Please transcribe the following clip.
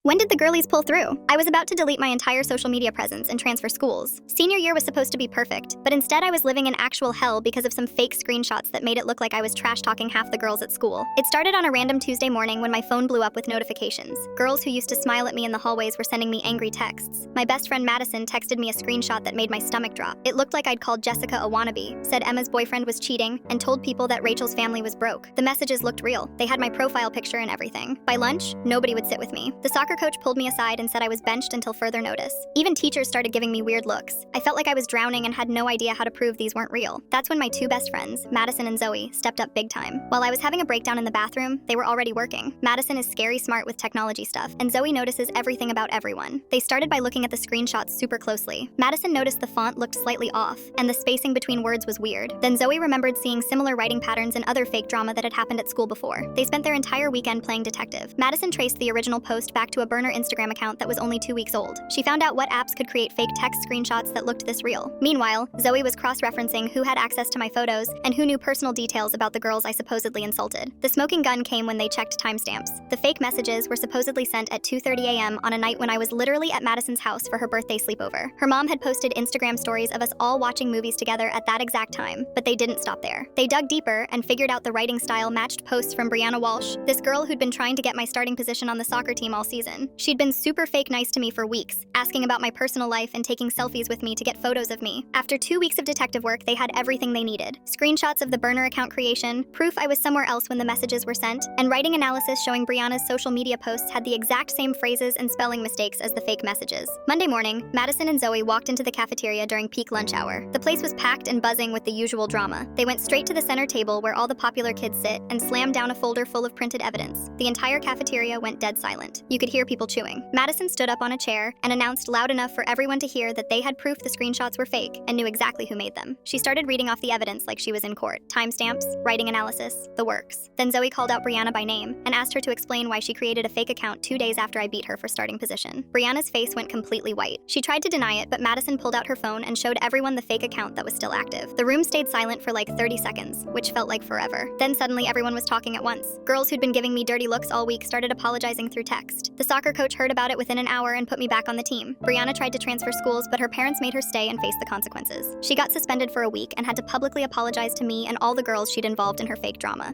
When did the girlies pull through? I was about to delete my entire social media presence and transfer schools. Senior year was supposed to be perfect, but instead I was living in actual hell because of some fake screenshots that made it look like I was trash-talking half the girls at school. It started on a random Tuesday morning when my phone blew up with notifications. Girls who used to smile at me in the hallways were sending me angry texts. My best friend Madison texted me a screenshot that made my stomach drop. It looked like I'd called Jessica a wannabe, said Emma's boyfriend was cheating, and told people that Rachel's family was broke. The messages looked real. They had my profile picture and everything. By lunch, nobody would sit with me. The soccer coach pulled me aside and said I was benched until further notice. Even teachers started giving me weird looks. I felt like I was drowning and had no idea how to prove these weren't real. That's when my two best friends, Madison and Zoe, stepped up big time. While I was having a breakdown in the bathroom, they were already working. Madison is scary smart with technology stuff, and Zoe notices everything about everyone. They started by looking at the screenshots super closely. Madison noticed the font looked slightly off, and the spacing between words was weird. Then Zoe remembered seeing similar writing patterns in other fake drama that had happened at school before. They spent their entire weekend playing detective. Madison traced the original post back to a burner Instagram account that was only 2 weeks old. She found out what apps could create fake text screenshots that looked this real. Meanwhile, Zoe was cross-referencing who had access to my photos and who knew personal details about the girls I supposedly insulted. The smoking gun came when they checked timestamps. The fake messages were supposedly sent at 2:30 a.m. on a night when I was literally at Madison's house for her birthday sleepover. Her mom had posted Instagram stories of us all watching movies together at that exact time, but they didn't stop there. They dug deeper and figured out the writing style matched posts from Brianna Walsh, this girl who'd been trying to get my starting position on the soccer team all season. She'd been super fake nice to me for weeks, asking about my personal life and taking selfies with me to get photos of me. After 2 weeks of detective work, they had everything they needed. Screenshots of the burner account creation, proof I was somewhere else when the messages were sent, and writing analysis showing Brianna's social media posts had the exact same phrases and spelling mistakes as the fake messages. Monday morning, Madison and Zoe walked into the cafeteria during peak lunch hour. The place was packed and buzzing with the usual drama. They went straight to the center table where all the popular kids sit and slammed down a folder full of printed evidence. The entire cafeteria went dead silent. You could hear people chewing. Madison stood up on a chair and announced loud enough for everyone to hear that they had proof the screenshots were fake and knew exactly who made them. She started reading off the evidence like she was in court. Timestamps, writing analysis, the works. Then Zoe called out Brianna by name and asked her to explain why she created a fake account 2 days after I beat her for starting position. Brianna's face went completely white. She tried to deny it, but Madison pulled out her phone and showed everyone the fake account that was still active. The room stayed silent for like 30 seconds, which felt like forever. Then suddenly everyone was talking at once. Girls who'd been giving me dirty looks all week started apologizing through text. The soccer coach heard about it within an hour and put me back on the team. Brianna tried to transfer schools, but her parents made her stay and face the consequences. She got suspended for a week and had to publicly apologize to me and all the girls she'd involved in her fake drama.